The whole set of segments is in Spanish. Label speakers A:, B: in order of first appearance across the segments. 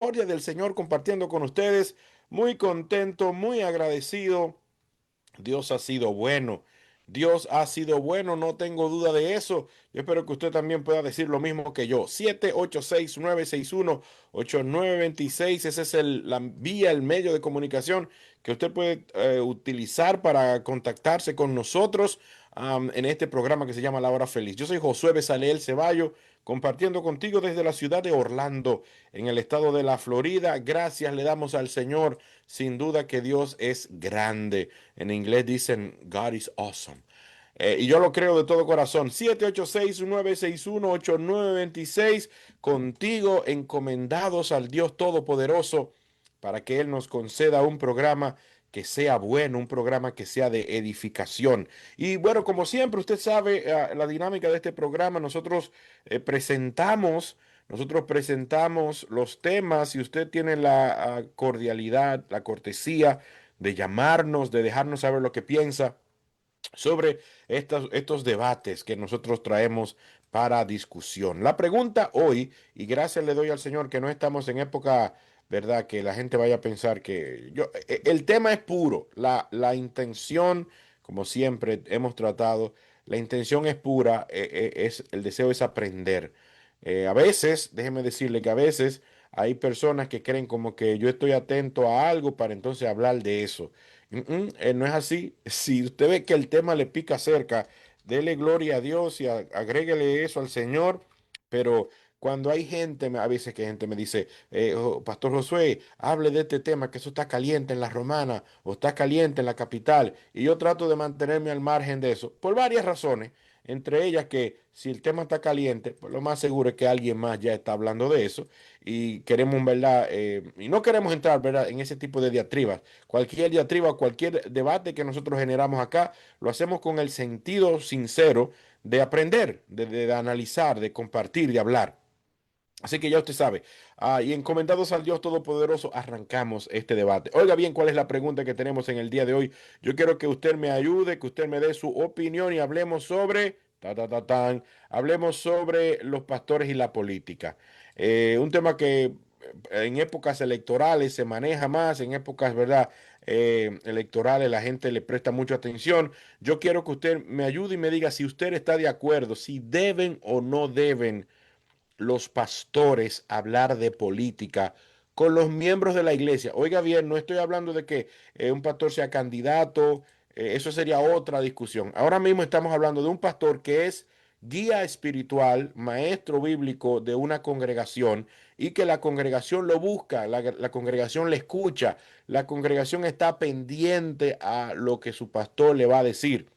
A: gloria del Señor compartiendo con ustedes. Muy contento, muy agradecido. Dios ha sido bueno. Dios ha sido bueno, no tengo duda de eso. Yo espero que usted también pueda decir lo mismo que yo. 786-961-8926. Ese es la vía, el medio de comunicación que usted puede utilizar para contactarse con nosotros en este programa que se llama La Hora Feliz. Yo soy Josué Bezaleel Ceballo, compartiendo contigo desde la ciudad de Orlando, en el estado de la Florida. Gracias le damos al Señor. Sin duda que Dios es grande. En inglés dicen God is awesome. Y yo lo creo de todo corazón. 786-961-8926. Contigo encomendados al Dios Todopoderoso para que Él nos conceda un programa que sea bueno, un programa que sea de edificación. Y bueno, como siempre, usted sabe la dinámica de este programa. Nosotros presentamos los temas y usted tiene la cordialidad, la cortesía de llamarnos, de dejarnos saber lo que piensa sobre estos debates que nosotros traemos para discusión. La pregunta hoy, y gracias le doy al Señor que no estamos en época, ¿verdad? Que la gente vaya a pensar que el tema es puro, la intención, como siempre hemos tratado, la intención es pura, el deseo es aprender. A veces, déjeme decirle que a veces hay personas que creen como que yo estoy atento a algo para entonces hablar de eso. No es así. Si usted ve que el tema le pica cerca, dele gloria a Dios y agréguele eso al Señor. Pero cuando hay gente, a veces que gente me dice, Pastor Josué, hable de este tema, que eso está caliente en la Romana o está caliente en la capital. Y yo trato de mantenerme al margen de eso por varias razones. Entre ellas que si el tema está caliente, pues lo más seguro es que alguien más ya está hablando de eso y queremos, ¿verdad? Y no queremos entrar, ¿verdad? En ese tipo de diatribas. Cualquier diatriba, cualquier debate que nosotros generamos acá, lo hacemos con el sentido sincero de aprender, de analizar, de compartir, de hablar. Así que ya usted sabe. Y encomendados al Dios Todopoderoso, arrancamos este debate. Oiga bien, ¿cuál es la pregunta que tenemos en el día de hoy? Yo quiero que usted me ayude, que usted me dé su opinión y hablemos sobre, hablemos sobre los pastores y la política. Un tema que en épocas electorales se maneja más, en épocas, ¿verdad? Electorales la gente le presta mucha atención. Yo quiero que usted me ayude y me diga si usted está de acuerdo, si deben o no deben los pastores hablar de política con los miembros de la iglesia. Oiga bien, no estoy hablando de que un pastor sea candidato, eso sería otra discusión. Ahora mismo estamos hablando de un pastor que es guía espiritual, maestro bíblico de una congregación y que la congregación lo busca, la congregación le escucha, la congregación está pendiente a lo que su pastor le va a decir.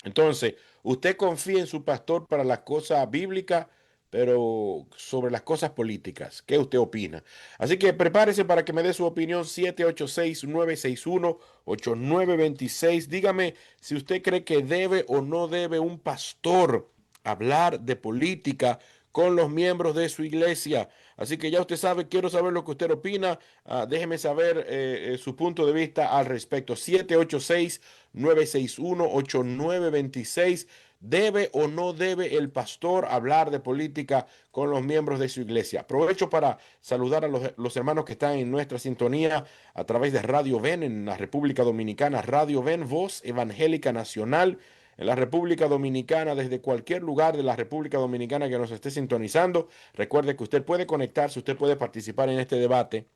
A: Entonces, usted confía en su pastor para las cosas bíblicas, pero sobre las cosas políticas, ¿qué usted opina? Así que prepárese para que me dé su opinión. 786-961-8926. Dígame si usted cree que debe o no debe un pastor hablar de política con los miembros de su iglesia. Así que ya usted sabe, quiero saber lo que usted opina. Déjeme saber su punto de vista al respecto. 786-961-8926. ¿Debe o no debe el pastor hablar de política con los miembros de su iglesia? Aprovecho para saludar a los hermanos que están en nuestra sintonía a través de Radio Ven en la República Dominicana. Radio Ven, Voz Evangélica Nacional en la República Dominicana, desde cualquier lugar de la República Dominicana que nos esté sintonizando. Recuerde que usted puede conectarse, usted puede participar en este debate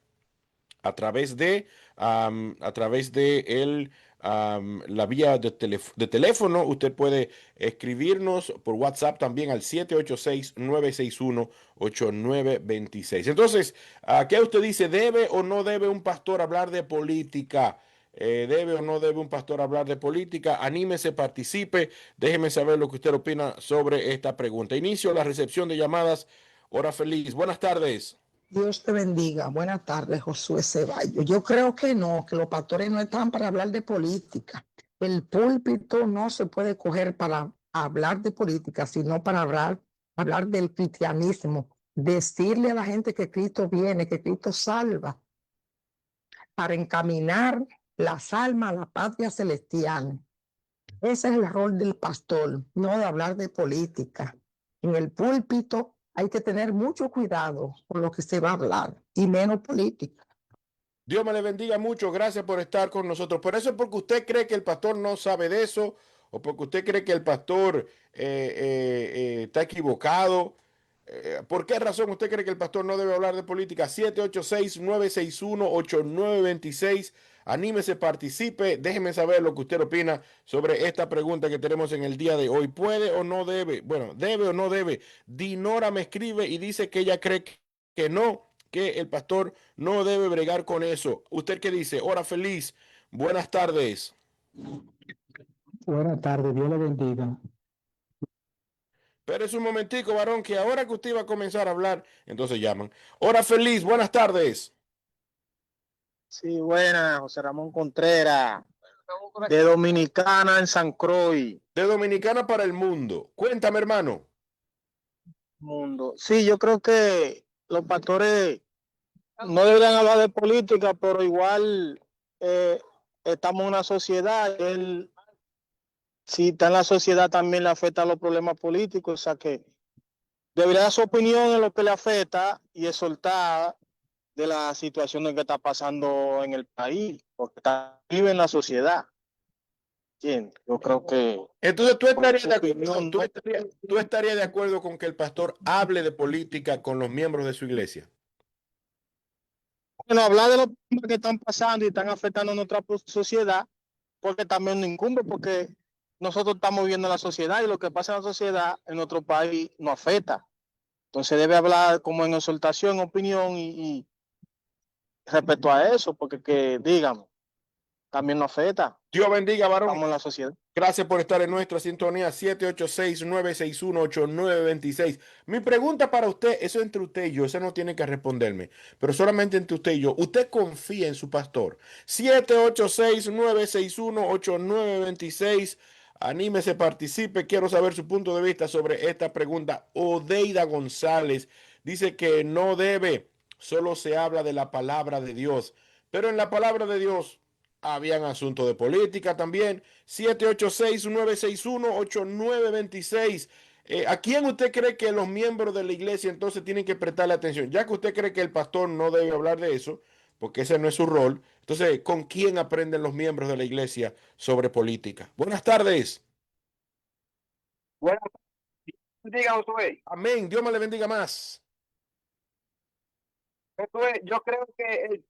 A: a través de la vía de teléfono. Usted puede escribirnos por WhatsApp también al 786-961-8926. Entonces, ¿qué usted dice? ¿Debe o no debe un pastor hablar de política? ¿Debe o no debe un pastor hablar de política? Anímese, participe. Déjeme saber lo que usted opina sobre esta pregunta. Inicio la recepción de llamadas. Hora feliz. Buenas tardes.
B: Dios te bendiga. Buenas tardes, Josué Ceballos. Yo creo que no, que los pastores no están para hablar de política. El púlpito no se puede coger para hablar de política, sino para hablar del cristianismo, decirle a la gente que Cristo viene, que Cristo salva, para encaminar las almas a la patria celestial. Ese es el rol del pastor, no de hablar de política. En el púlpito hay que tener mucho cuidado con lo que se va a hablar y menos política.
A: Dios me le bendiga mucho. Gracias por estar con nosotros. Por eso es porque usted cree que el pastor no sabe de eso o porque usted cree que el pastor está equivocado. ¿Por qué razón usted cree que el pastor no debe hablar de política? 786-961-8926. Anímese, participe. Déjeme saber lo que usted opina sobre esta pregunta que tenemos en el día de hoy. ¿Puede o no debe? Bueno, ¿debe o no debe? Dinora me escribe y dice que ella cree que no, que el pastor no debe bregar con eso. ¿Usted qué dice? Hora feliz. Buenas tardes.
C: Buenas tardes, Dios le bendiga.
A: Pero es un momentico, varón, que ahora que usted iba a comenzar a hablar, entonces llaman. Hora feliz, buenas tardes.
D: Sí, buena, José Ramón Contreras, de Dominicana en San Croix,
A: De Dominicana para el mundo. Cuéntame, hermano.
D: mundo. Sí, yo creo que los pastores no deberían hablar de política, pero igual estamos en una sociedad. Él, si está en la sociedad, también le afecta a los problemas políticos, o sea que debería dar su opinión en lo que le afecta y exhortar de la situación en que está pasando en el país, porque vive en la sociedad. ¿Entiendes? Yo creo que
A: Entonces,
D: su opinión no.
A: tú estarías de acuerdo con que el pastor hable de política con los miembros de su iglesia.
D: Bueno, hablar de los problemas que están pasando y están afectando a nuestra sociedad, porque también nos incumbe, porque nosotros estamos viviendo en la sociedad y lo que pasa en la sociedad en nuestro país nos afecta. Entonces debe hablar como en exhortación, opinión y respecto a eso, porque que digan, también nos afecta.
A: Dios bendiga, varón.
D: Estamos en la sociedad.
A: Gracias por estar en nuestra sintonía 786-961-8926. Mi pregunta para usted, eso entre usted y yo, eso no tiene que responderme, pero solamente entre usted y yo. ¿Usted confía en su pastor? 786-961-8926. Anímese, participe. Quiero saber su punto de vista sobre esta pregunta. Odeida González dice que no debe, solo se habla de la palabra de Dios. Pero en la palabra de Dios habían asuntos de política también. 786-961-8926. ¿A quién usted cree que los miembros de la iglesia entonces tienen que prestarle atención? Ya que usted cree que el pastor no debe hablar de eso, porque ese no es su rol, entonces, ¿con quién aprenden los miembros de la iglesia sobre política? Buenas tardes.
E: Bueno, diga Josué.
A: Amén. Dios me le bendiga más.
E: Josué, yo creo que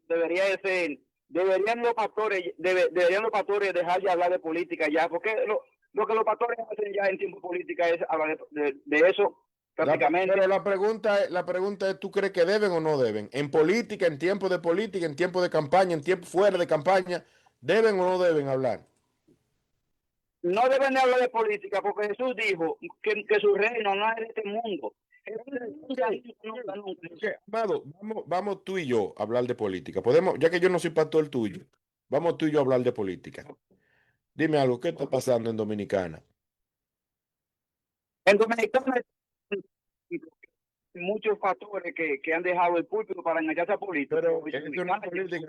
E: debería de ser, deberían los pastores dejar de hablar de política ya, porque lo que los pastores hacen ya en tiempo de política es hablar de eso prácticamente.
A: Pero la pregunta es, ¿tú crees que deben o no deben? En política, en tiempo de política, en tiempo de campaña, en tiempo fuera de campaña, ¿deben o no deben hablar?
E: No deben de hablar de política porque Jesús dijo que su reino no es de este mundo.
A: Amado, vamos tú y yo a hablar de política. Podemos, ya que yo no soy pastor tuyo, vamos tú y yo a hablar de política. Dime algo, ¿qué está pasando en Dominicana?
E: En Dominicana hay muchos factores que han dejado el púlpito para engancharse a política.
A: Pero eso no es política,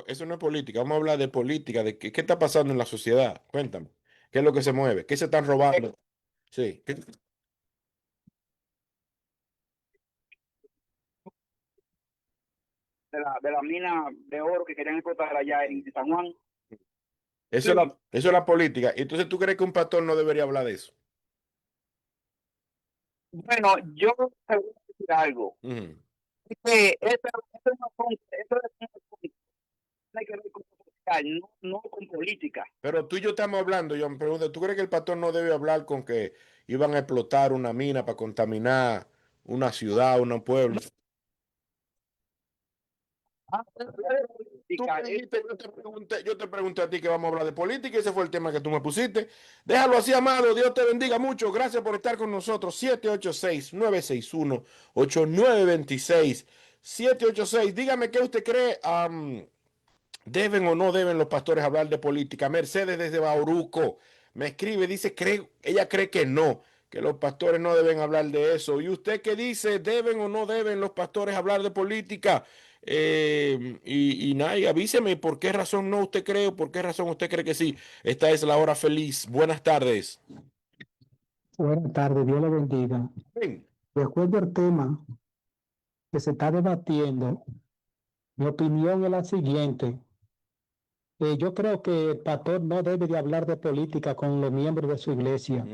A: eso no es política. Vamos a hablar de política, de qué está pasando en la sociedad. Cuéntame, ¿qué es lo que se mueve? ¿Qué se están robando? Sí.
E: De la mina de oro que querían explotar allá en San Juan.
A: Eso es la política. Entonces, ¿tú crees que un pastor no debería hablar de eso?
E: Bueno, yo te voy a decir algo.
A: Ujú.
E: Que eso tiene que ver con social, no con política.
A: Pero tú y yo estamos hablando, yo me pregunto, ¿tú crees que el pastor no debe hablar con que iban a explotar una mina para contaminar una ciudad, un pueblo? Tú me dijiste, yo te pregunté a ti que vamos a hablar de política y ese fue el tema que tú me pusiste. Déjalo así, amado. Dios te bendiga mucho. Gracias por estar con nosotros. 786-961-8926. 786. Dígame qué usted cree. ¿Deben o no deben los pastores hablar de política? Mercedes desde Bauruco me escribe, dice, ella cree que no, que los pastores no deben hablar de eso. ¿Y usted qué dice? ¿Deben o no deben los pastores hablar de política? Y nada, y avíseme por qué razón no usted cree o por qué razón usted cree que sí. Esta es la hora feliz. Buenas tardes.
C: Buenas tardes, Dios le bendiga.
A: Ven.
C: De acuerdo al tema que se está debatiendo, mi opinión es la siguiente. Yo creo que el pastor no debe de hablar de política con los miembros de su iglesia,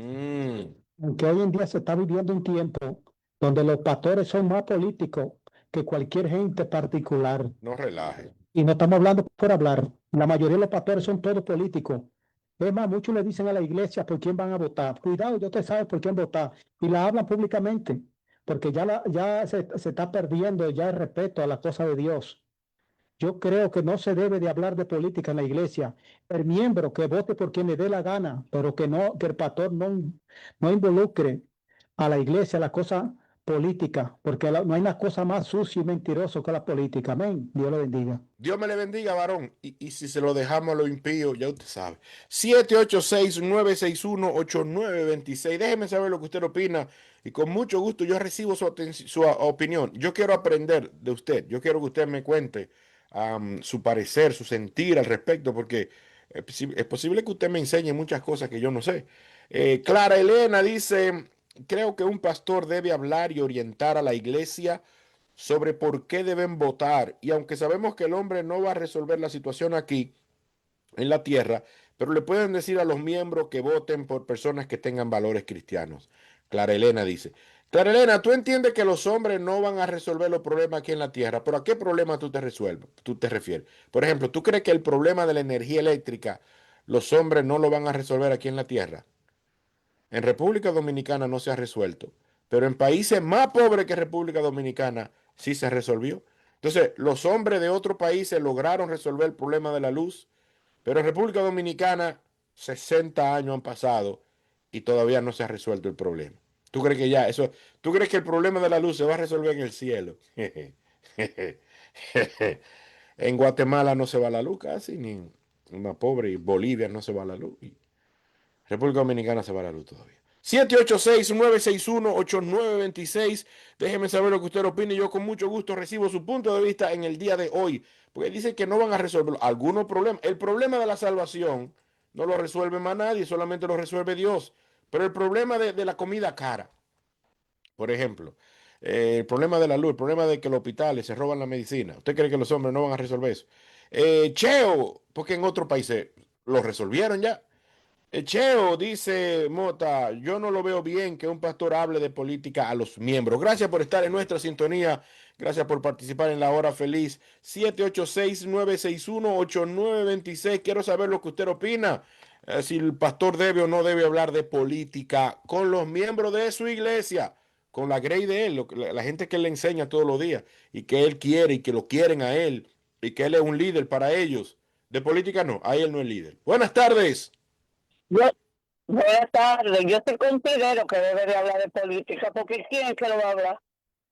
C: aunque hoy en día se está viviendo un tiempo donde los pastores son más políticos que cualquier gente particular.
A: No relaje.
C: Y no estamos hablando por hablar. La mayoría de los pastores son todos políticos. Es más, muchos le dicen a la iglesia por quién van a votar. Cuidado, ya usted sabe por quién votar. Y la hablan públicamente, porque ya se está perdiendo ya el respeto a la cosa de Dios. Yo creo que no se debe de hablar de política en la iglesia. El miembro que vote por quien le dé la gana, pero que el pastor no involucre a la iglesia a la cosa política, porque no hay una cosa más sucia y mentirosa que la política. Amén. Dios lo bendiga.
A: Dios me le bendiga, varón. Y si se lo dejamos a lo impío, ya usted sabe. 786-961-8926. Déjeme saber lo que usted opina. Y con mucho gusto yo recibo su opinión. Yo quiero aprender de usted. Yo quiero que usted me cuente su parecer, su sentir al respecto, porque es posible que usted me enseñe muchas cosas que yo no sé. Clara Elena dice, creo que un pastor debe hablar y orientar a la iglesia sobre por qué deben votar. Y aunque sabemos que el hombre no va a resolver la situación aquí en la tierra, pero le pueden decir a los miembros que voten por personas que tengan valores cristianos. Clara Elena dice, Clara Elena, tú entiendes que los hombres no van a resolver los problemas aquí en la tierra, pero ¿a qué problema tú te refieres? Por ejemplo, ¿tú crees que el problema de la energía eléctrica los hombres no lo van a resolver aquí en la tierra? En República Dominicana no se ha resuelto, pero en países más pobres que República Dominicana sí se resolvió. Entonces, los hombres de otros países lograron resolver el problema de la luz, pero en República Dominicana 60 años han pasado y todavía no se ha resuelto el problema. ¿Tú crees que ya eso, tú crees que el problema de la luz se va a resolver en el cielo? En Guatemala no se va la luz casi, ni en una pobre, y Bolivia no se va la luz. República Dominicana se va la luz todavía. 786-961-8926. Déjeme saber lo que usted opina y yo con mucho gusto recibo su punto de vista en el día de hoy. Porque dice que no van a resolver algunos problemas. El problema de la salvación no lo resuelve más nadie, solamente lo resuelve Dios. Pero el problema de la comida cara, por ejemplo, el problema de la luz, el problema de que los hospitales se roban la medicina. ¿Usted cree que los hombres no van a resolver eso? Cheo, porque en otros países lo resolvieron ya. Cheo, dice Mota, yo no lo veo bien que un pastor hable de política a los miembros. Gracias por estar en nuestra sintonía. Gracias por participar en la hora feliz. 786-961-8926. Quiero saber lo que usted opina. Si el pastor debe o no debe hablar de política con los miembros de su iglesia, con la grey de él, la gente que le enseña todos los días y que él quiere y que lo quieren a él y que él es un líder para ellos. De política no, a él no es líder. Buenas tardes.
F: Buenas tardes. Yo sí considero que debe de hablar de política, porque ¿quién es que lo va a hablar?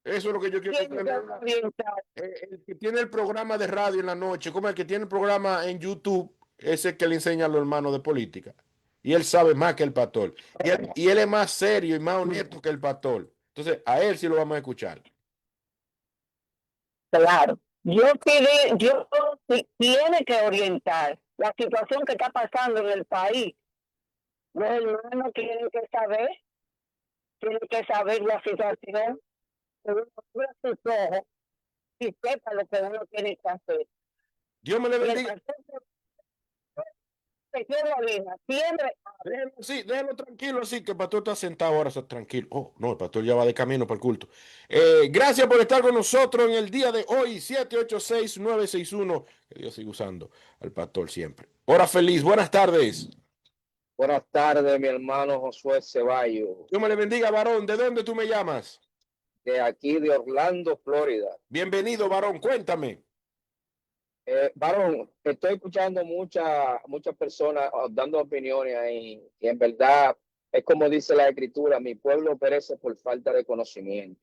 A: Eso es lo que yo quiero
F: ¿Quién es que
A: entender.
F: lo va a orientar?
A: El que tiene el programa de radio en la noche, como el que tiene el programa en YouTube, ese que le enseña a los hermanos de política. Y él sabe más que el pastor. Y él es más serio y más honesto que el pastor. Entonces, a él sí lo vamos a escuchar.
F: Claro. Yo sí tiene que orientar la situación que está pasando en el país. Los hermanos tienen que saber la situación, que uno abra sus ojos y sepa lo que uno tiene que hacer.
A: Dios me le
F: Y el
A: bendiga.
F: pastor que quiere la vida, siempre
A: Déjalo tranquilo así, que el pastor está sentado ahora, está tranquilo. Oh, no, el pastor ya va de camino para el culto. Gracias por estar con nosotros en el día de hoy, 786-961. Que Dios siga usando al pastor siempre. Hora feliz, buenas tardes.
G: Buenas tardes, mi hermano Josué Ceballos,
A: Dios me le bendiga, varón. ¿De dónde tú me llamas?
G: de aquí de Orlando, Florida.
A: Bienvenido, varón. Cuéntame.
G: Varón, estoy escuchando muchas personas dando opiniones ahí, y en verdad es como dice la escritura, mi pueblo perece por falta de conocimiento.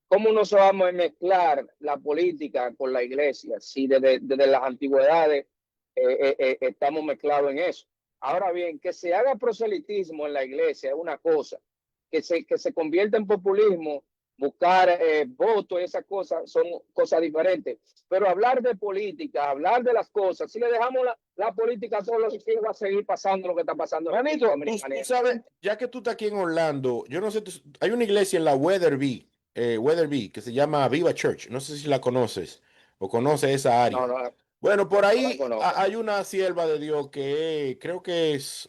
G: ¿Cómo nos vamos a mezclar la política con la iglesia si desde las antigüedades estamos mezclados en eso? Ahora bien, que se haga proselitismo en la iglesia es una cosa, que se convierta en populismo buscar votos, esas cosas son cosas diferentes. Pero hablar de política, hablar de las cosas, si le dejamos la política a todos los que va a seguir pasando lo que está pasando.
A: Manito, tú sabes, ya que tú estás aquí en Orlando, yo no sé, hay una iglesia en la Weatherby, que se llama Viva Church. No sé si la conoces o conoces esa área.
G: No,
A: Bueno, por
G: no la
A: ahí
G: conozco.
A: hay una sierva de Dios que creo que es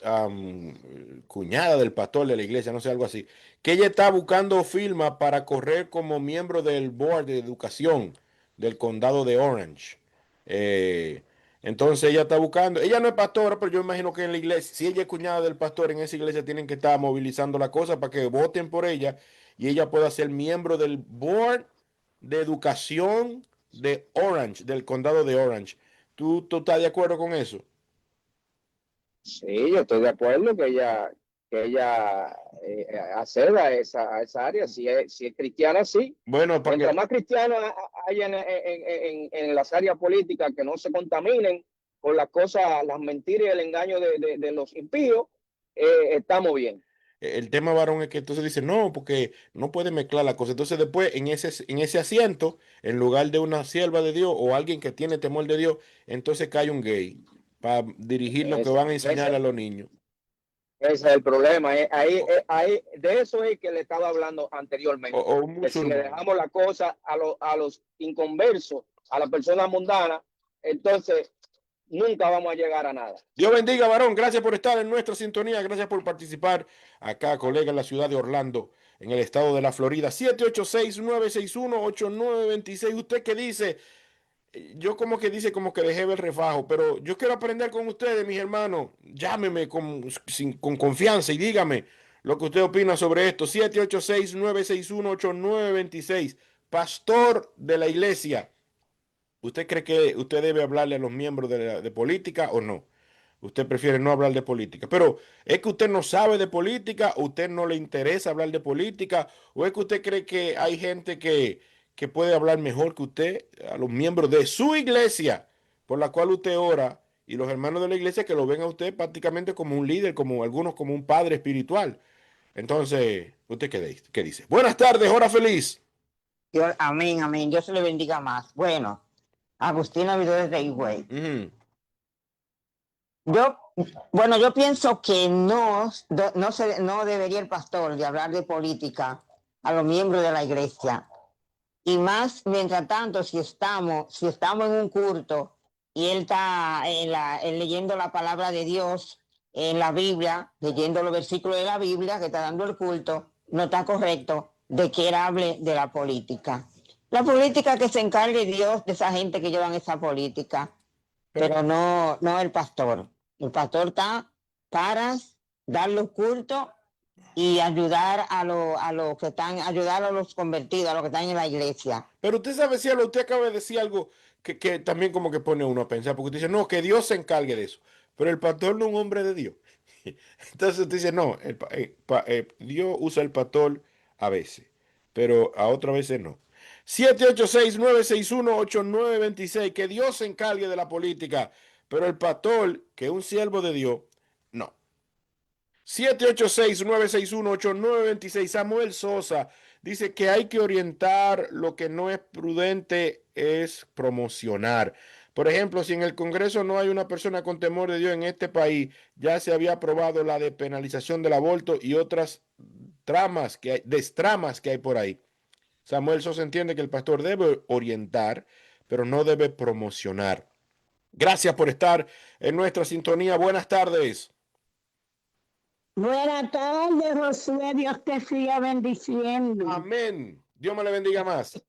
A: cuñada del pastor de la iglesia, no sé, algo así, que ella está buscando firma para correr como miembro del board de educación del condado de Orange. Eh, entonces ella está buscando, ella no es pastora, pero yo imagino que en la iglesia, si ella es cuñada del pastor, en esa iglesia tienen que estar movilizando la cosa para que voten por ella y ella pueda ser miembro del board de educación de Orange, del condado de Orange. ¿Tú estás de acuerdo con eso?
G: Sí, yo estoy de acuerdo que ella acceda a esa área. Si es cristiana, sí.
A: Bueno, para
G: Mientras
A: que,
G: más cristianos hay en las áreas políticas que no se contaminen por las cosas, las mentiras y el engaño de los impíos, estamos bien.
A: el tema varón es que entonces dice, no, porque no puede mezclar la cosa. Entonces después en ese asiento, en lugar de una sierva de Dios o alguien que tiene temor de Dios, entonces cae un gay para dirigir lo que van a enseñar a los niños.
G: Ese es el problema. Ahí, de eso es que le estaba hablando anteriormente.
A: O un
G: Que si le
A: musulmán.
G: dejamos la cosa a los inconversos, a las personas mundanas, entonces nunca vamos a llegar a nada.
A: Dios bendiga, varón. Gracias por estar en nuestra sintonía. Gracias por participar acá, colega, en la ciudad de Orlando, en el estado de la Florida. 786-961-8926. ¿Usted qué dice? Yo como que dice como que dejé ver el refajo, pero yo quiero aprender con ustedes, mis hermanos. Llámeme con confianza y dígame lo que usted opina sobre esto. 786-961-8926. Pastor de la iglesia, ¿usted cree que usted debe hablarle a los miembros de política o no? Usted prefiere no hablar de política. Pero ¿es que usted no sabe de política? ¿O usted no le interesa hablar de política? ¿O es que usted cree que hay gente que puede hablar mejor que usted? A los miembros de su iglesia por la cual usted ora y los hermanos de la iglesia que lo ven a usted prácticamente como un líder, como algunos como un padre espiritual. Entonces, ¿usted qué dice? Buenas tardes, hora feliz.
H: Amén, amén. Dios se le bendiga más. Bueno, Agustina Vidores de Higüey.
A: Ujú.
H: Yo pienso que no debería el pastor de hablar de política a los miembros de la iglesia. Y más, mientras tanto, si estamos en un culto y él está leyendo la palabra de Dios en la Biblia, leyendo los versículos de la Biblia que está dando el culto, no está correcto de que él hable de la política. La política, que se encargue Dios de esa gente que llevan esa política, pero no el pastor. El pastor está para dar los cultos y ayudar a los que están, ayudar a los convertidos, a los que están en la iglesia.
A: Pero usted sabe, cielo, usted acaba de decir algo que también como que pone uno a pensar, porque usted dice, no, que Dios se encargue de eso. Pero el pastor no es un hombre de Dios. Entonces usted dice, no, Dios usa el pastor a veces, pero a otras veces no. 786-961-8926, que Dios se encargue de la política, pero el pastor, que es un siervo de Dios, no. 786-961-8926. Samuel Sosa dice que hay que orientar, lo que no es prudente es promocionar. Por ejemplo, si en el Congreso no hay una persona con temor de Dios en este país, ya se había aprobado la despenalización del aborto y otras destramas que hay por ahí. Samuel Sosa entiende que el pastor debe orientar, pero no debe promocionar. Gracias por estar en nuestra sintonía. Buenas tardes.
F: Buenas tardes, Josué. Dios te siga bendiciendo.
A: Amén. Dios me le bendiga más.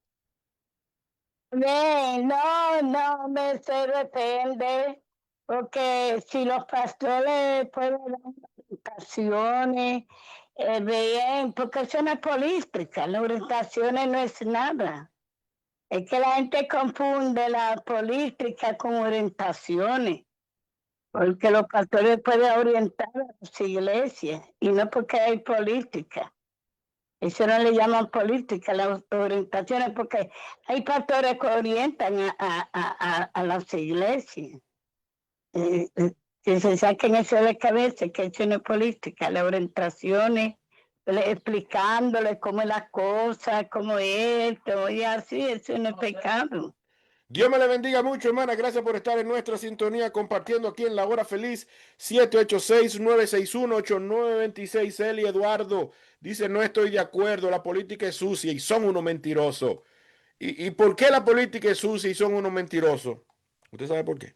F: No me se depende, porque si los pastores pueden dar orientaciones, bien, porque eso no es política, las orientaciones no es nada. Es que la gente confunde la política con orientaciones, porque los pastores pueden orientar a las iglesias y no porque hay política. Eso no le llaman política, las orientaciones, porque hay pastores que orientan a las iglesias. Que se saquen eso de la cabeza, que eso no es política, las orientaciones explicándole cómo es la cosa, cómo es esto, y así, eso no es pecado.
A: Dios me le bendiga mucho, hermana. Gracias por estar en nuestra sintonía compartiendo aquí en La Hora Feliz. 786-961-8926. Eli Eduardo dice: no estoy de acuerdo, la política es sucia y son unos mentirosos. ¿Y por qué la política es sucia y son unos mentirosos? ¿Usted sabe por qué?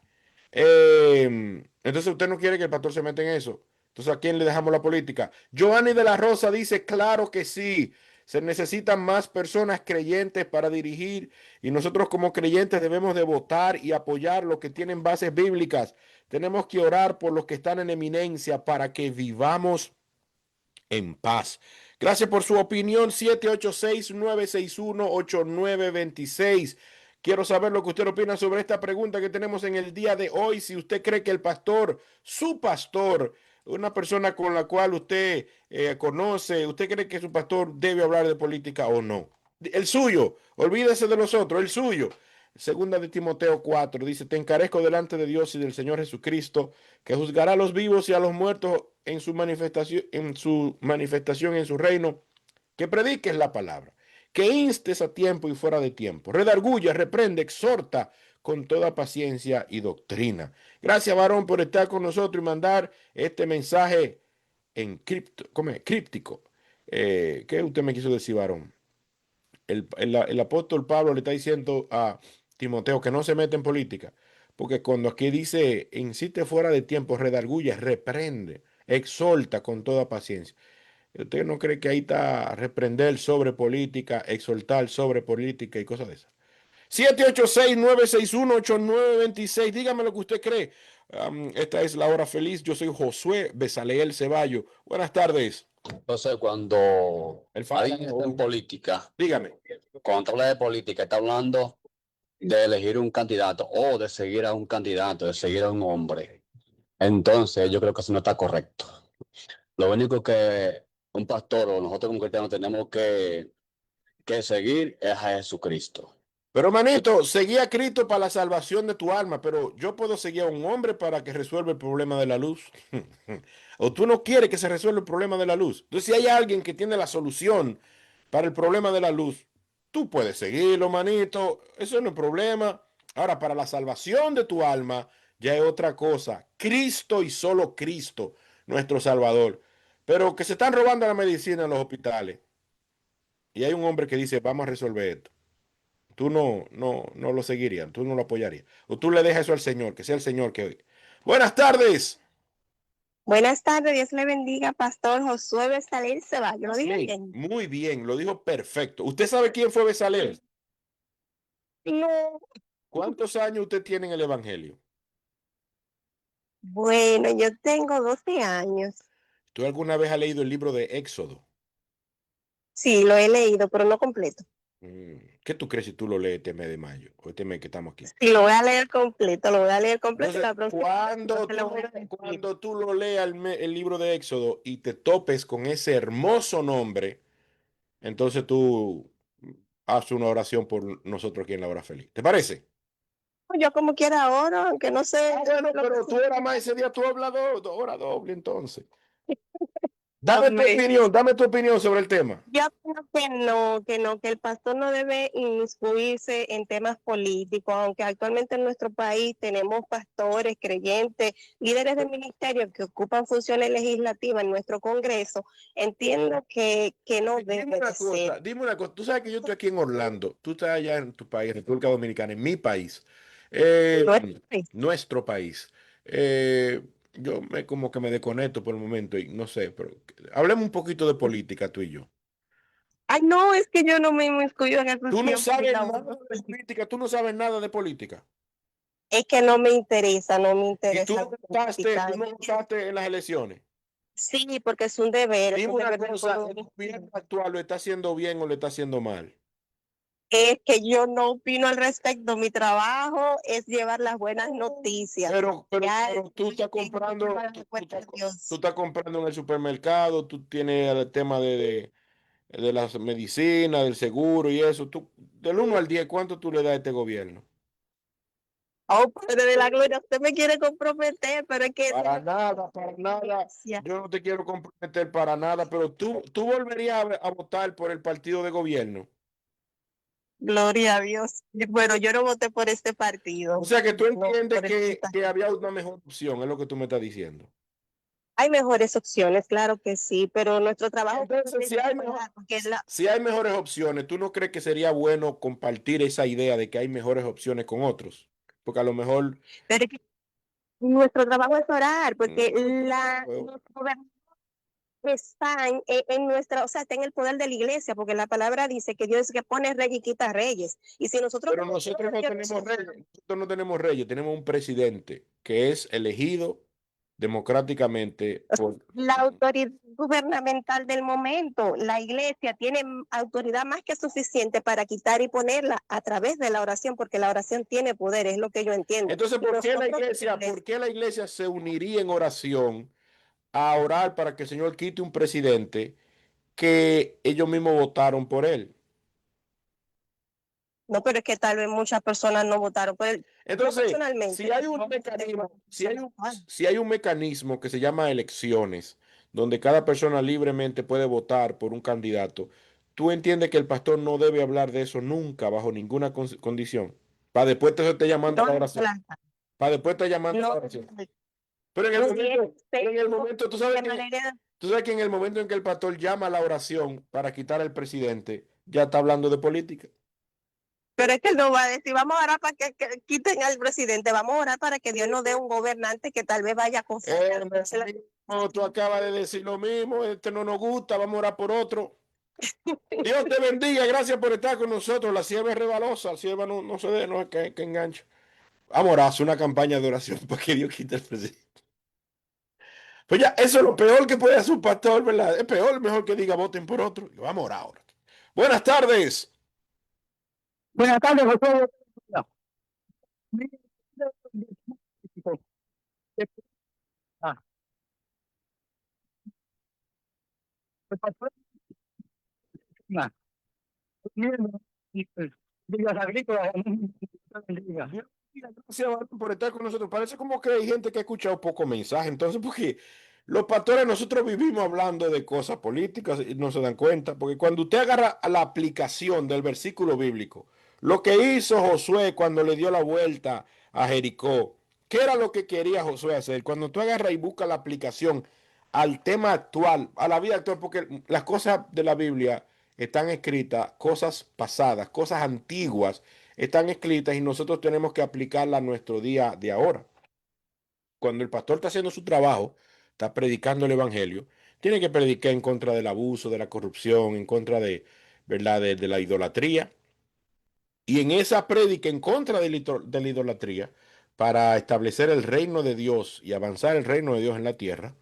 A: Entonces usted no quiere que el pastor se meta en eso. Entonces, ¿a quién le dejamos la política? Giovanni de la Rosa dice: claro que sí. Se necesitan más personas creyentes para dirigir y nosotros como creyentes debemos de votar y apoyar los que tienen bases bíblicas. Tenemos que orar por los que están en eminencia para que vivamos en paz. Gracias por su opinión. 786-961-8926. Quiero saber lo que usted opina sobre esta pregunta que tenemos en el día de hoy. Si usted cree que el pastor, su pastor, una persona con la cual usted conoce, usted cree que su pastor debe hablar de política o no. El suyo, olvídese de los otros, el suyo. Segunda de Timoteo 4 dice: te encarezco delante de Dios y del Señor Jesucristo, que juzgará a los vivos y a los muertos en su manifestación en su reino, que prediques la palabra, que instes a tiempo y fuera de tiempo, redarguya, reprende, exhorta con toda paciencia y doctrina. Gracias, varón, por estar con nosotros y mandar este mensaje críptico. ¿Qué usted me quiso decir, varón? El apóstol Pablo le está diciendo a Timoteo que no se mete en política, porque cuando aquí dice insiste fuera de tiempo, redarguye, reprende, exhorta con toda paciencia. ¿Usted no cree que ahí está reprender sobre política, exhortar sobre política y cosas de esas? 786-961-8926. Dígame lo que usted cree. Esta es La Hora Feliz. Yo soy Josué Besaleel Ceballo. Buenas tardes.
I: Entonces, cuando alguien está en política,
A: Dígame.
I: cuando habla de política, está hablando de elegir un candidato o de seguir a un candidato, de seguir a un hombre. Entonces, yo creo que eso no está correcto. Lo único que un pastor o nosotros como cristianos tenemos que seguir es a Jesucristo.
A: Pero, manito, seguí a Cristo para la salvación de tu alma, pero yo puedo seguir a un hombre para que resuelva el problema de la luz. O tú no quieres que se resuelva el problema de la luz. Entonces, si hay alguien que tiene la solución para el problema de la luz, tú puedes seguirlo, manito. Eso no es problema. Ahora, para la salvación de tu alma, ya es otra cosa. Cristo y solo Cristo, nuestro Salvador. Pero que se están robando la medicina en los hospitales. Y hay un hombre que dice: vamos a resolver esto. Tú no lo seguirías, tú no lo apoyarías. O tú le dejas eso al Señor, que sea el Señor que... Buenas tardes.
J: Buenas tardes, Dios le bendiga, Pastor Josué Besaleel Ceballos. ¿Lo dije bien?
A: Muy bien, lo dijo perfecto. ¿Usted sabe quién fue Besaleel?
J: No.
A: ¿Cuántos años usted tiene en el Evangelio?
J: Bueno, yo tengo 12 años.
A: ¿Tú alguna vez has leído el libro de Éxodo?
J: Sí, lo he leído, pero no completo.
A: ¿Qué tú crees si tú lo lees este mes de mayo o este mes que estamos aquí?
J: Sí, lo voy a leer completo, lo voy a leer completo.
A: Entonces, cuando tú lo leas el libro de Éxodo y te topes con ese hermoso nombre, entonces tú haz una oración por nosotros aquí en La Hora Feliz. ¿Te parece?
J: Yo como quiera ahora, aunque no sé.
A: Bueno, pero tú eras más ese día, tú hablas hora doble entonces. Dame tu opinión sobre el tema.
J: Yo creo que el pastor no debe inmiscuirse en temas políticos, aunque actualmente en nuestro país tenemos pastores, creyentes, líderes de ministerio que ocupan funciones legislativas en nuestro Congreso. Entiendo que no debe ser.
A: Dime una cosa, tú sabes que yo estoy aquí en Orlando, tú estás allá en tu país, República Dominicana, en mi país, nuestro país. Yo como que me desconecto por el momento y no sé, pero hablemos un poquito de política tú y yo.
J: Ay, no, es que yo no me inmiscuyo en esos
A: Tú no
J: tiempos.
A: sabes nada de política, tú no sabes nada de política.
J: Es que no me interesa, no me interesa.
A: ¿Y tú no votaste en las elecciones?
J: Sí, porque es un deber.
A: Dime una cosa, ¿el gobierno actual lo está haciendo bien o lo está haciendo mal?
J: Es que yo no opino al respecto. Mi trabajo es llevar las buenas noticias.
A: Pero tú estás comprando, tú estás comprando en el supermercado, tú tienes el tema de las medicinas, del seguro y eso. Tú, del 1 al 10, ¿cuánto tú le das a este gobierno?
J: Oh, Padre de la Gloria, usted me quiere comprometer, pero es que
A: Para nada, para nada. Yo no te quiero comprometer para nada, pero tú volverías a votar por el partido de gobierno.
J: Gloria a Dios. Bueno, yo no voté por este partido.
A: O sea que tú
J: No,
A: entiendes
J: por el
A: que había una mejor opción, es lo que tú me estás diciendo.
J: Hay mejores opciones, claro que sí, pero nuestro trabajo
A: Entonces, si hay, si hay mejores opciones, ¿tú no crees que sería bueno compartir esa idea de que hay mejores opciones con otros? Porque a lo mejor...
J: pero es que nuestro trabajo es orar, porque los gobernantes están en nuestra, o sea, está en el poder de la iglesia, porque la palabra dice que Dios es que pone reyes y quita reyes. Y si nosotros
A: Pero nosotros no tenemos reyes, nosotros no tenemos reyes, tenemos un presidente que es elegido democráticamente por...
J: la autoridad gubernamental del momento, la iglesia tiene autoridad más que suficiente para quitar y ponerla a través de la oración, porque la oración tiene poder, es lo que yo entiendo.
A: Entonces, ¿por qué la iglesia se uniría en oración a orar para que el Señor quite un presidente que ellos mismos votaron por él?
J: No, pero es que tal vez muchas personas no votaron por él.
A: Entonces, si hay un mecanismo, si hay un mecanismo que se llama elecciones, donde cada persona libremente puede votar por un candidato, ¿tú entiendes que el pastor no debe hablar de eso nunca, bajo ninguna condición? Para después te esté llamando a la oración. Para después te llamando a la oración. Pero en el momento, tú sabes que en el momento en que el pastor llama a la oración para quitar al presidente, ya está hablando de política.
J: Pero es que él no va a decir, vamos a orar para que quiten al presidente, vamos a orar para que Dios nos dé un gobernante que tal vez vaya a confiar.
A: Tú acabas de decir lo mismo, este no nos gusta, vamos a orar por otro. Dios te bendiga, gracias por estar con nosotros. La sierva es rebalosa, la sierva no se dé, no es que engancha. Vamos a orar, hacer una campaña de oración para que Dios quite al presidente. Pues ya, eso es lo peor que puede hacer un pastor, ¿verdad? Es peor, mejor que diga voten por otro. Vamos a orar ahora. Buenas tardes.
C: Buenas tardes, José. Ah.
A: Gracias por estar con nosotros. Parece como que hay gente que ha escuchado poco mensaje. Entonces, porque los pastores, nosotros vivimos hablando de cosas políticas y no se dan cuenta. Porque cuando usted agarra la aplicación del versículo bíblico, lo que hizo Josué cuando le dio la vuelta a Jericó, ¿qué era lo que quería Josué hacer? Cuando tú agarras y buscas la aplicación al tema actual, a la vida actual, porque las cosas de la Biblia están escritas, cosas pasadas, cosas antiguas están escritas y nosotros tenemos que aplicarlas a nuestro día de ahora. Cuando el pastor está haciendo su trabajo, está predicando el evangelio, tiene que predicar en contra del abuso, de la corrupción, en contra de, ¿verdad? De la idolatría. Y en esa prédica en contra de la idolatría, para establecer el reino de Dios y avanzar el reino de Dios en la tierra,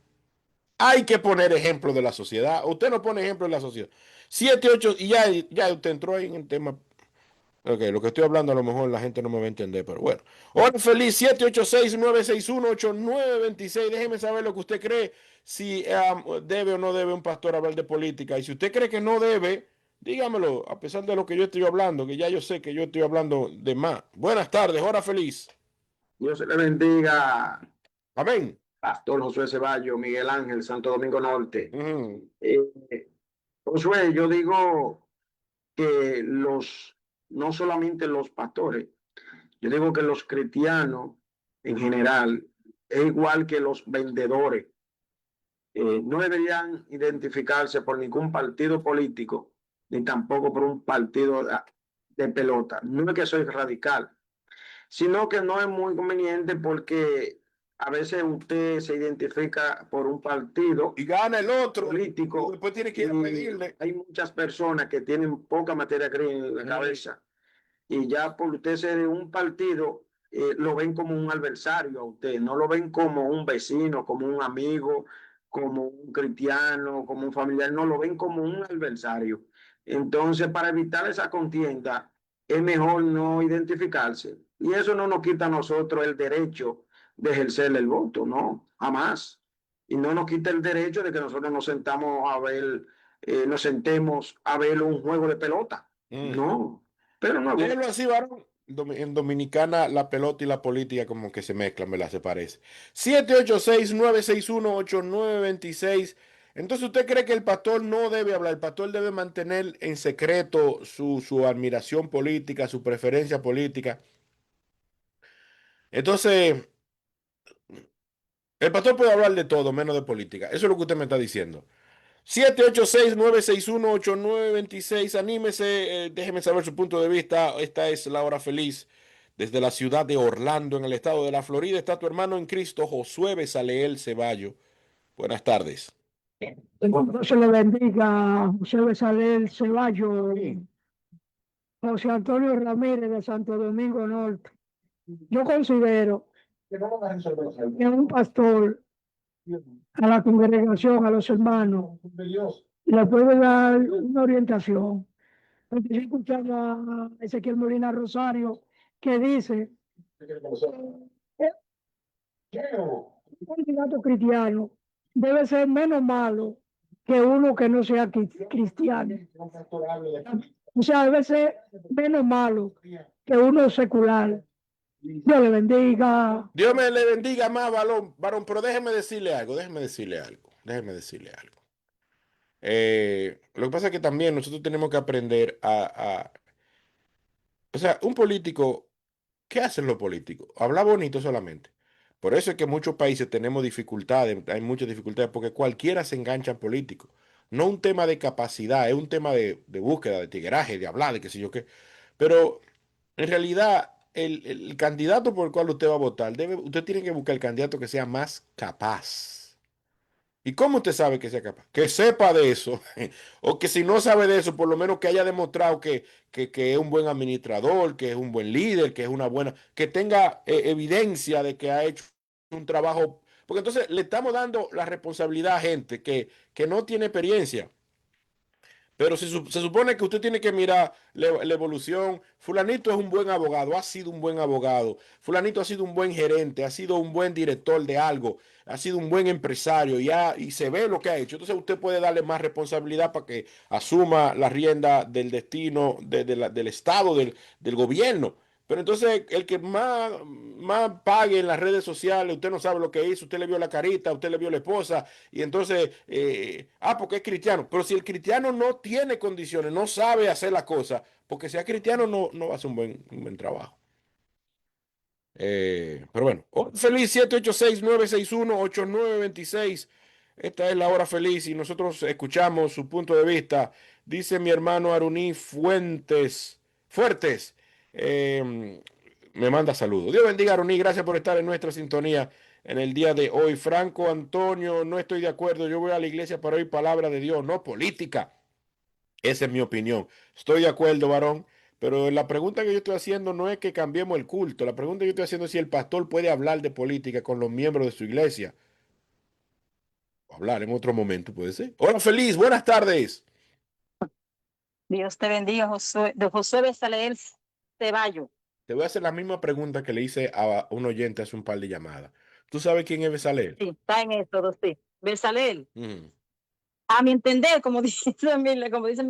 A: hay que poner ejemplo de la sociedad. Usted no pone ejemplo de la sociedad. 7, 8, y ya usted entró ahí en el tema. Ok, lo que estoy hablando a lo mejor la gente no me va a entender, pero bueno. Hola, feliz 786-961-8926. Déjeme saber lo que usted cree, si debe o no debe un pastor hablar de política. Y si usted cree que no debe, dígamelo, a pesar de lo que yo estoy hablando, que ya yo sé que yo estoy hablando de más. Buenas tardes, hora feliz.
K: Dios le bendiga.
A: Amén.
K: Pastor Josué Ceballos, Miguel Ángel, Santo Domingo Norte. Josué, yo digo que no solamente los pastores, yo digo que los cristianos en general, es igual que los vendedores. No deberían identificarse por ningún partido político, ni tampoco por un partido de pelota. No es que soy radical, sino que no es muy conveniente porque a veces usted se identifica por un partido
A: y gana el otro
K: político.
A: Y después tiene que ir a pedirle.
K: Hay muchas personas que tienen poca materia gris en la cabeza y ya por usted ser de un partido lo ven como un adversario a usted, no lo ven como un vecino, como un amigo, como un cristiano, como un familiar, no lo ven como un adversario. Entonces, para evitar esa contienda, es mejor no identificarse. Y eso no nos quita a nosotros el derecho de ejercer el voto, no, jamás. Y no nos quita el derecho de que nosotros nos sentemos a ver, nos sentemos a ver un juego de pelota. No. Pero no.
A: Déjelo así, varón. En Dominicana la pelota y la política como que se mezclan, ¿verdad? Se parece. 786-961-8926. Entonces, ¿usted cree que el pastor no debe hablar? El pastor debe mantener en secreto su admiración política, su preferencia política. Entonces, el pastor puede hablar de todo, menos de política. Eso es lo que usted me está diciendo. 786-961-8926. Anímese, déjeme saber su punto de vista. Esta es la hora feliz. Desde la ciudad de Orlando, en el estado de la Florida, está tu hermano en Cristo, Josué Besaleel Ceballo. Buenas tardes.
L: Dios se le bendiga, José Besaleel Ceballo, José Antonio Ramírez de Santo Domingo Norte. Yo considero que un pastor a la congregación, a los hermanos, le puede dar una orientación. Porque yo escuchando a Ezequiel Molina Rosario que dice que un candidato cristiano debe ser menos malo que uno que no sea cristiano. O sea, debe ser menos malo que uno secular. Dios le bendiga.
A: Dios me le bendiga más, varón, pero déjeme decirle algo. Lo que pasa es que también nosotros tenemos que aprender o sea, un político, ¿qué hacen los políticos? Habla bonito solamente. Por eso es que en muchos países tenemos dificultades, hay muchas dificultades, porque cualquiera se engancha en político. No un tema de capacidad, es un tema de búsqueda, de tigueraje, de hablar, de qué sé yo qué. Pero en realidad, el candidato por el cual usted va a votar, usted tiene que buscar el candidato que sea más capaz. ¿Y cómo usted sabe que sea capaz? Que sepa de eso. O que si no sabe de eso, por lo menos que haya demostrado que es un buen administrador, que es un buen líder, que es una buena, que tenga evidencia de que ha hecho un trabajo. Porque entonces le estamos dando la responsabilidad a gente que no tiene experiencia. Pero se supone que usted tiene que mirar la evolución. Fulanito es un buen abogado, ha sido un buen abogado. Fulanito ha sido un buen gerente, ha sido un buen director de algo, ha sido un buen empresario y se ve lo que ha hecho. Entonces usted puede darle más responsabilidad para que asuma la rienda del destino del Estado, del gobierno. Pero entonces el que más pague en las redes sociales, usted no sabe lo que hizo, usted le vio la carita, usted le vio la esposa, y entonces, porque es cristiano. Pero si el cristiano no tiene condiciones, no sabe hacer la cosa, porque sea cristiano no va a hacer un buen trabajo. Pero bueno, feliz 786-961-8926. Esta es la hora feliz y nosotros escuchamos su punto de vista. Dice mi hermano Aruní Fuertes. Me manda saludos. Dios bendiga a Aruní. Gracias por estar en nuestra sintonía en el día de hoy. Franco Antonio, no estoy de acuerdo. Yo voy a la iglesia para oír palabra de Dios, no política. Esa es mi opinión. Estoy de acuerdo, varón. Pero la pregunta que yo estoy haciendo no es que cambiemos el culto. La pregunta que yo estoy haciendo es si el pastor puede hablar de política con los miembros de su iglesia. Hablar en otro momento, puede ser. Hola, feliz. Buenas tardes.
M: Dios te bendiga, Josué Besaleel Ceballo.
A: Te voy a hacer la misma pregunta que le hice a un oyente hace un par de llamadas. ¿Tú sabes quién es Besaleel?
M: Sí, está en esto, sí. Besaleel. A mi entender, como dice mi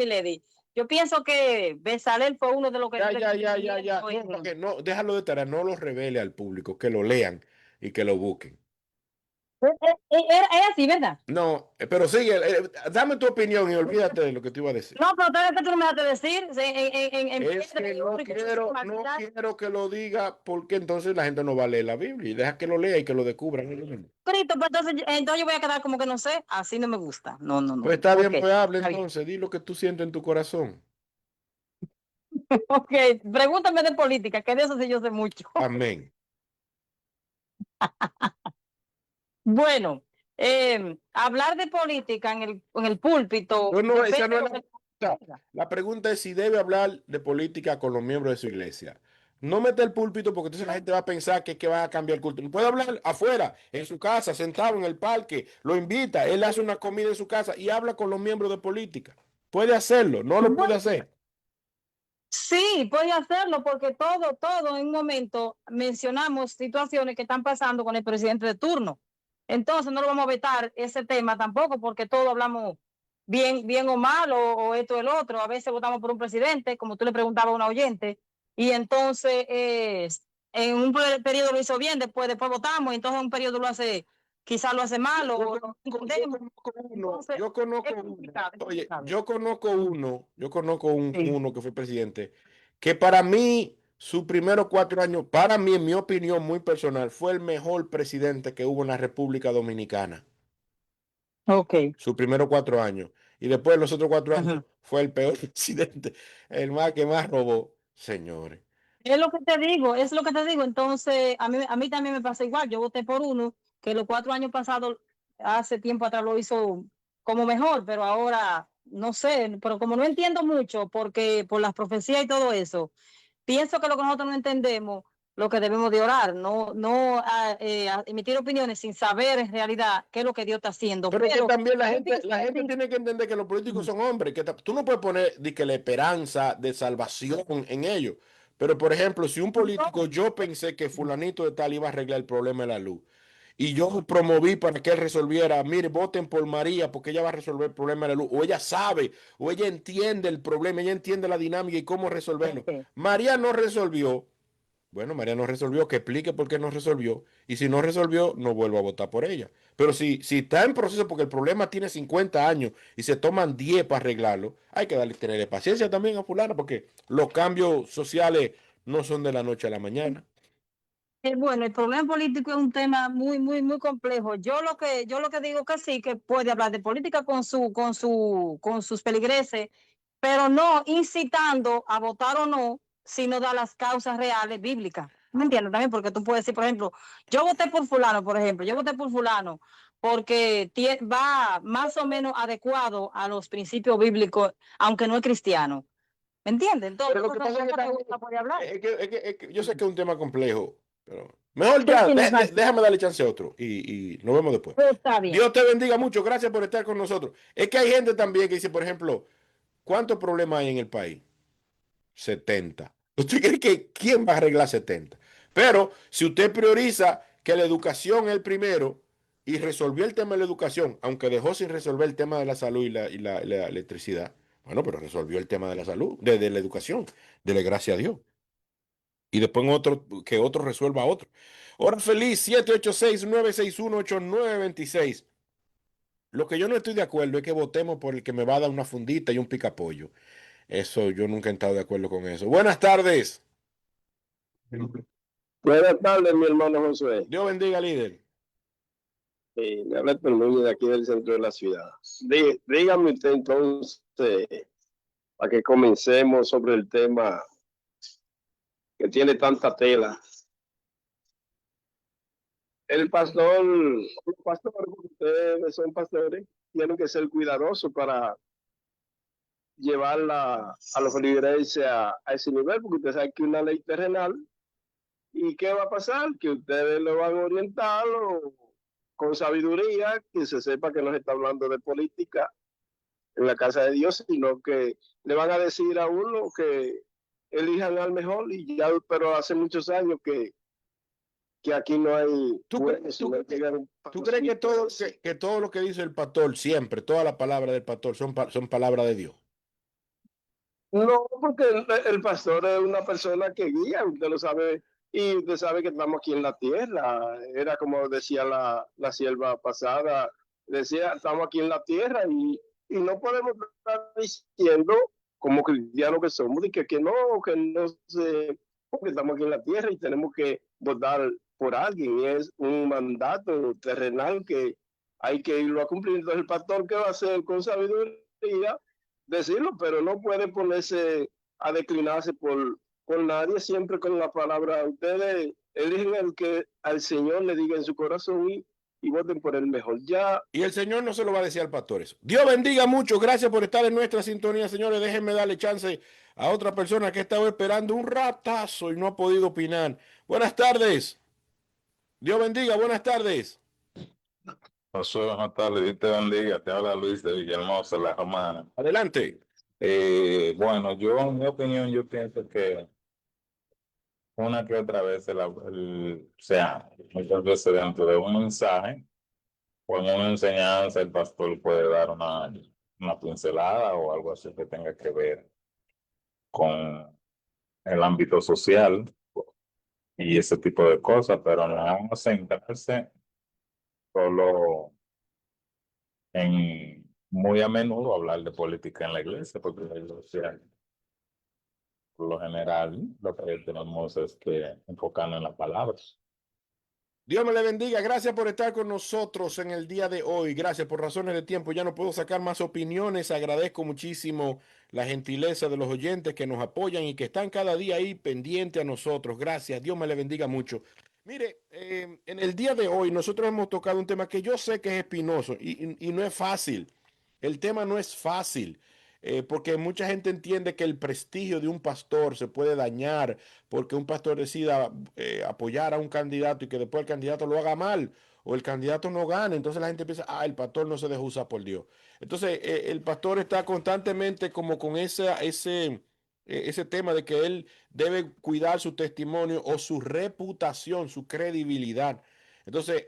M: lady, yo pienso que Besaleel fue uno de los que...
A: Ya. No, déjalo de tarea, no lo revele al público, que lo lean y que lo busquen.
M: Es así, ¿verdad?
A: No, pero sigue, dame tu opinión y olvídate de lo que te iba a decir.
M: No, pero tal vez que tú no me dejaste decir.
A: Es que no quiero que lo diga porque entonces la gente no va a leer la Biblia y deja que lo lea y que lo descubran.
M: Cristo, pues entonces yo voy a quedar como que no sé, así no me gusta. No.
A: Pues está bien, pues hable entonces, di lo que tú sientes en tu corazón.
M: Ok, pregúntame de política, que de eso sí yo sé mucho.
A: Amén.
M: Bueno, hablar de política en el púlpito.
A: Esa no es la pregunta. La pregunta es si debe hablar de política con los miembros de su iglesia. No mete el púlpito porque entonces la gente va a pensar que va a cambiar el culto. Puede hablar afuera, en su casa, sentado en el parque, lo invita, él hace una comida en su casa y habla con los miembros de política. Puede hacerlo, no lo puede hacer.
M: Sí, puede hacerlo porque todo en un momento mencionamos situaciones que están pasando con el presidente de turno. Entonces no lo vamos a vetar ese tema tampoco porque todos hablamos bien o mal o esto o el otro. A veces votamos por un presidente, como tú le preguntabas a una oyente, y entonces en un periodo lo hizo bien, después votamos, y entonces en un periodo lo hace, quizás lo hace mal o lo entendemos. Entonces,
A: Yo conozco
M: es
A: uno,
M: complicado, es
A: oye,
M: complicado.
A: yo conozco
M: Sí.
A: uno que fue presidente, que para mí, sus primeros 4 años, para mí, en mi opinión muy personal, fue el mejor presidente que hubo en la República Dominicana.
M: Ok.
A: Sus primeros 4 años. Y después los otros 4 años
M: Ujú.
A: fue el peor presidente, el más que más robó, señores.
M: Es lo que te digo, es lo que te digo. Entonces, a mí también me pasa igual. Yo voté por uno que los 4 años pasados, hace tiempo atrás lo hizo como mejor, pero ahora no sé, pero como no entiendo mucho, porque por las profecías y todo eso, pienso que lo que nosotros no entendemos, lo que debemos de orar, no emitir opiniones sin saber en realidad qué es lo que Dios está haciendo.
A: Pero es que
M: Pero
A: también
M: yo pienso
A: la
M: que
A: gente
M: sí.
A: tiene que entender que los políticos son hombres, que tú no puedes poner de que la esperanza de salvación en ellos. Pero, por ejemplo, si un político, yo pensé que fulanito de tal iba a arreglar el problema de la luz, y yo promoví para que él resolviera, mire, voten por María porque ella va a resolver el problema de la luz, o ella sabe, o ella entiende el problema, ella entiende la dinámica y cómo resolverlo. María no resolvió. Bueno, María no resolvió, que explique por qué no resolvió. Y si no resolvió, no vuelvo a votar por ella. Pero si está en proceso porque el problema tiene 50 años y se toman 10 para arreglarlo, hay que tenerle paciencia también a fulano porque los cambios sociales no son de la noche a la mañana.
M: Bueno, el problema político es un tema muy complejo. Yo lo que digo que sí, que puede hablar de política con sus peligreses, pero no incitando a votar o no, sino da las causas reales bíblicas. ¿Me entiendes? También porque tú puedes decir, por ejemplo, yo voté por fulano, por ejemplo, yo voté por fulano porque va más o menos adecuado a los principios bíblicos, aunque no es cristiano. ¿Me entiendes? Entonces,
A: Pero lo que pasa es que también,
M: puede hablar.
A: es que yo sé que es un tema complejo, pero mejor ya, déjame darle chance a otro y nos vemos después.
M: Está bien.
A: Dios te bendiga mucho, gracias por estar con nosotros. Es que hay gente también que dice, por ejemplo, ¿cuántos problemas hay en el país? 70. ¿Usted cree que quién va a arreglar 70? Pero si usted prioriza que la educación es el primero y resolvió el tema de la educación, aunque dejó sin resolver el tema de la salud y la electricidad, bueno, pero resolvió el tema de la salud, de la educación, dele gracias a Dios. Y después que otro resuelva otro. Hora feliz, 786-961-8926. Lo que yo no estoy de acuerdo es que votemos por el que me va a dar una fundita y un picapollo. Eso, yo nunca he estado de acuerdo con eso. Buenas tardes.
N: Buenas tardes, mi hermano Josué.
A: Dios bendiga, líder.
N: Le habla Héctor Núñez de aquí del centro de la ciudad. Dígame usted entonces, para que comencemos sobre el tema que tiene tanta tela. El pastor, los pastores, ustedes son pastores, tienen que ser cuidadosos para llevarla a los feligreses a ese nivel, porque usted sabe que una ley terrenal. ¿Y qué va a pasar? Que ustedes lo van a orientar con sabiduría, que se sepa que no se está hablando de política en la casa de Dios, sino que le van a decir a uno que elijan al mejor, y ya, pero hace muchos años que aquí no hay...
A: ¿Tú crees que todo lo que dice el pastor siempre, todas las palabras del pastor son palabras de Dios?
N: No, porque el pastor es una persona que guía, usted lo sabe, y usted sabe que estamos aquí en la tierra. Era como decía la sierva pasada, decía, estamos aquí en la tierra y no podemos estar diciendo como cristianos que somos, y que no se, porque estamos aquí en la tierra y tenemos que votar por alguien, y es un mandato terrenal que hay que irlo a cumplir. Entonces el pastor, ¿qué va a hacer? Con sabiduría decirlo, pero no puede ponerse a declinarse por nadie, siempre con la palabra. Ustedes eligen el que al Señor le diga en su corazón y voten por el mejor. Ya.
A: Y el Señor no se lo va a decir al pastor eso. Dios bendiga mucho. Gracias por estar en nuestra sintonía, señores. Déjenme darle chance a otra persona que ha estado esperando un ratazo y no ha podido opinar. Buenas tardes. Dios bendiga. Buenas tardes.
O: Josué, buenas tardes, Dios te bendiga, te habla Luis de Villahermosa, La Romana.
A: Adelante.
O: Bueno, yo en mi opinión, yo pienso que una que otra vez, muchas veces dentro de un mensaje o en una enseñanza, el pastor puede dar una pincelada o algo así que tenga que ver con el ámbito social y ese tipo de cosas, pero no centrarse solo en muy a menudo hablar de política en la iglesia, porque la iglesia, por lo general, lo que tenemos es que enfocarnos en las palabras.
A: Dios me le bendiga. Gracias por estar con nosotros en el día de hoy. Gracias por razones de tiempo. Ya no puedo sacar más opiniones. Agradezco muchísimo la gentileza de los oyentes que nos apoyan y que están cada día ahí pendiente a nosotros. Gracias. Dios me le bendiga mucho. Mire, en el día de hoy nosotros hemos tocado un tema que yo sé que es espinoso y no es fácil. El tema no es fácil. Porque mucha gente entiende que el prestigio de un pastor se puede dañar porque un pastor decida apoyar a un candidato y que después el candidato lo haga mal o el candidato no gane. Entonces la gente piensa, el pastor no se deja usar por Dios. Entonces el pastor está constantemente como con ese tema de que él debe cuidar su testimonio o su reputación, su credibilidad. Entonces,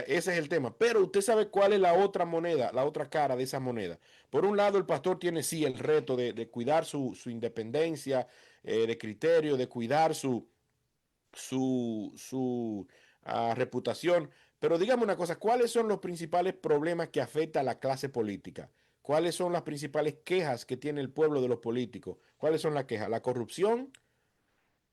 A: ese es el tema. Pero usted sabe cuál es la otra moneda, la otra cara de esa moneda. Por un lado, el pastor tiene sí el reto de cuidar su independencia de criterio, de cuidar su reputación. Pero dígame una cosa, ¿cuáles son los principales problemas que afecta a la clase política? ¿Cuáles son las principales quejas que tiene el pueblo de los políticos? ¿Cuáles son las quejas? La corrupción,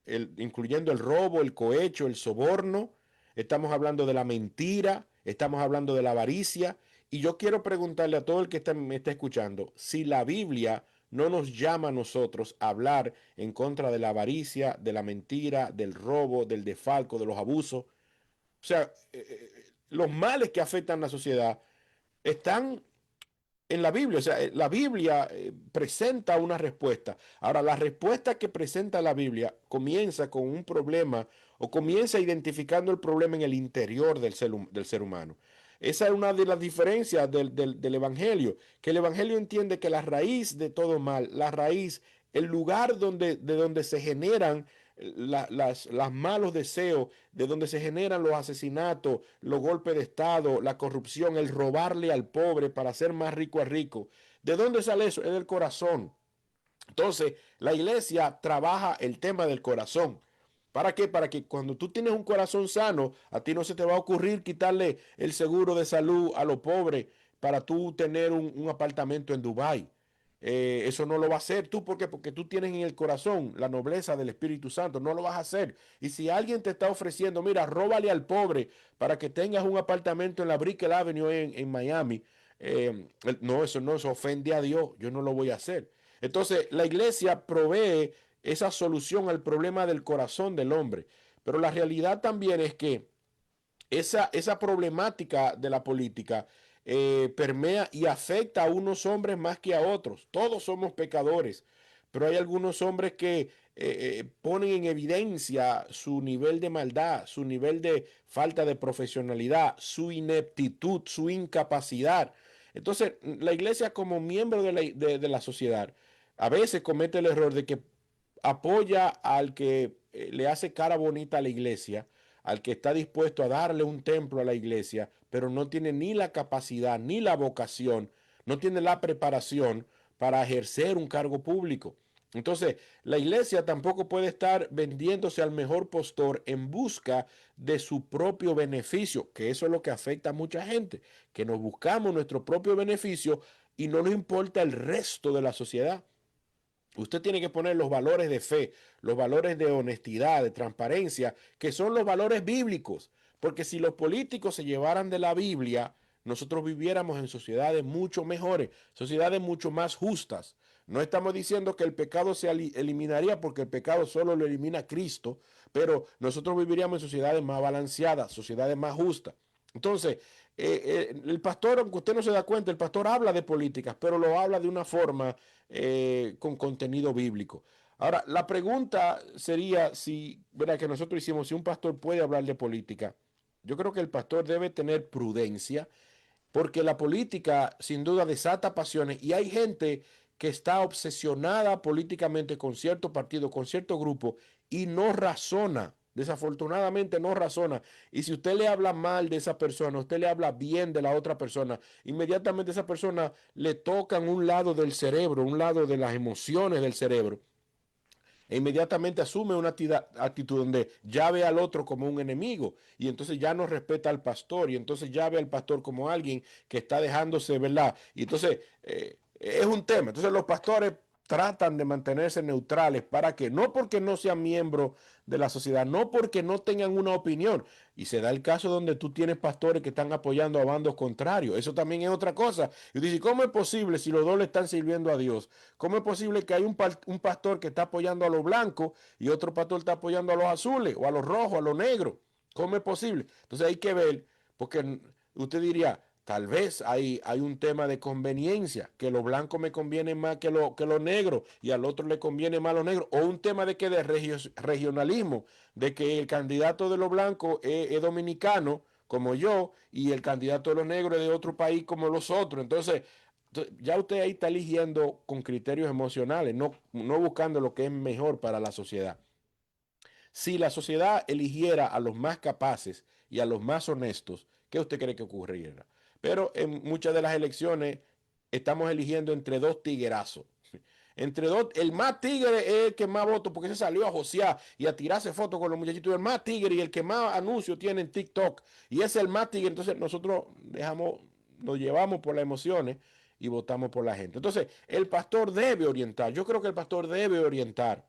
A: incluyendo el robo, el cohecho, el soborno. Estamos hablando de la mentira, estamos hablando de la avaricia. Y yo quiero preguntarle a todo el que me está escuchando si la Biblia no nos llama a nosotros a hablar en contra de la avaricia, de la mentira, del robo, del desfalco, de los abusos. O sea, los males que afectan a la sociedad están en la Biblia. O sea, la Biblia presenta una respuesta. Ahora, la respuesta que presenta la Biblia comienza con un problema o comienza identificando el problema en el interior del ser humano. Esa es una de las diferencias del Evangelio, que el Evangelio entiende que la raíz de todo mal, la raíz, el lugar de donde se generan las malos deseos, de donde se generan los asesinatos, los golpes de Estado, la corrupción, el robarle al pobre para hacer más rico al rico. ¿De dónde sale eso? Es del corazón. Entonces, la iglesia trabaja el tema del corazón. ¿Para qué? Para que cuando tú tienes un corazón sano, a ti no se te va a ocurrir quitarle el seguro de salud a los pobres para tú tener un apartamento en Dubái. Eso no lo va a hacer tú. ¿Por qué? Porque tú tienes en el corazón la nobleza del Espíritu Santo. No lo vas a hacer. Y si alguien te está ofreciendo, mira, róbale al pobre para que tengas un apartamento en la Brickell Avenue en Miami. No, eso ofende a Dios. Yo no lo voy a hacer. Entonces, la iglesia provee esa solución al problema del corazón del hombre. Pero la realidad también es que esa problemática de la política permea y afecta a unos hombres más que a otros. Todos somos pecadores, pero hay algunos hombres que ponen en evidencia su nivel de maldad, su nivel de falta de profesionalidad, su ineptitud, su incapacidad. Entonces, la iglesia como miembro de la sociedad a veces comete el error de que apoya al que le hace cara bonita a la iglesia, al que está dispuesto a darle un templo a la iglesia, pero no tiene ni la capacidad ni la vocación, no tiene la preparación para ejercer un cargo público. Entonces, la iglesia tampoco puede estar vendiéndose al mejor postor en busca de su propio beneficio, que eso es lo que afecta a mucha gente, que nos buscamos nuestro propio beneficio y no nos importa el resto de la sociedad. Usted tiene que poner los valores de fe, los valores de honestidad, de transparencia, que son los valores bíblicos. Porque si los políticos se llevaran de la Biblia, nosotros viviéramos en sociedades mucho mejores, sociedades mucho más justas. No estamos diciendo que el pecado se eliminaría porque el pecado solo lo elimina Cristo, pero nosotros viviríamos en sociedades más balanceadas, sociedades más justas. Entonces, el pastor, aunque usted no se da cuenta, el pastor habla de políticas, pero lo habla de una forma con contenido bíblico. Ahora, la pregunta sería si, ¿verdad? Que nosotros hicimos, si un pastor puede hablar de política. Yo creo que el pastor debe tener prudencia, porque la política sin duda desata pasiones y hay gente que está obsesionada políticamente con cierto partido, con cierto grupo y no razona. Desafortunadamente no razona. Y si usted le habla mal de esa persona, usted le habla bien de la otra persona, inmediatamente esa persona le tocan un lado del cerebro, un lado de las emociones del cerebro. e inmediatamente asume una actitud donde ya ve al otro como un enemigo y entonces ya no respeta al pastor y entonces ya ve al pastor como alguien que está dejándose, ¿verdad? Y entonces es un tema. Entonces los pastores tratan de mantenerse neutrales para que, no porque no sean miembros de la sociedad, no porque no tengan una opinión. Y se da el caso donde tú tienes pastores que están apoyando a bandos contrarios. Eso también es otra cosa. Y dice, ¿cómo es posible si los dos le están sirviendo a Dios? ¿Cómo es posible que hay un pastor que está apoyando a los blancos y otro pastor está apoyando a los azules o a los rojos, a los negros? ¿Cómo es posible? Entonces hay que ver, porque usted diría, tal vez hay un tema de conveniencia, que los blancos me convienen más que los negros y al otro le conviene más los negros, o un tema de que de regionalismo, de que el candidato de los blancos es dominicano como yo y el candidato de los negros es de otro país como los otros. Entonces, ya usted ahí está eligiendo con criterios emocionales, no buscando lo que es mejor para la sociedad. Si la sociedad eligiera a los más capaces y a los más honestos, ¿qué usted cree que ocurriera? Pero en muchas de las elecciones estamos eligiendo entre dos tiguerazos. Entre dos, el más tigre es el que más votos, porque se salió a josear y a tirarse fotos con los muchachitos. El más tigre y el que más anuncios tiene en TikTok. Y es el más tigre. Entonces nosotros nos llevamos por las emociones y votamos por la gente. Entonces el pastor debe orientar. Yo creo que el pastor debe orientar.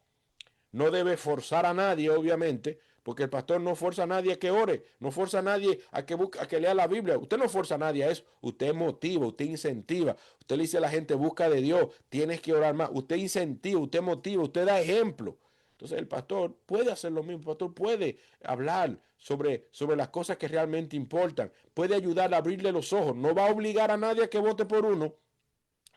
A: No debe forzar a nadie, obviamente, porque el pastor no fuerza a nadie a que ore, no fuerza a nadie a que lea la Biblia. Usted no fuerza a nadie a eso. Usted motiva, usted incentiva. Usted le dice a la gente, busca de Dios, tienes que orar más. Usted incentiva, usted motiva, usted da ejemplo. Entonces el pastor puede hacer lo mismo. El pastor puede hablar sobre las cosas que realmente importan. Puede ayudar a abrirle los ojos. No va a obligar a nadie a que vote por uno.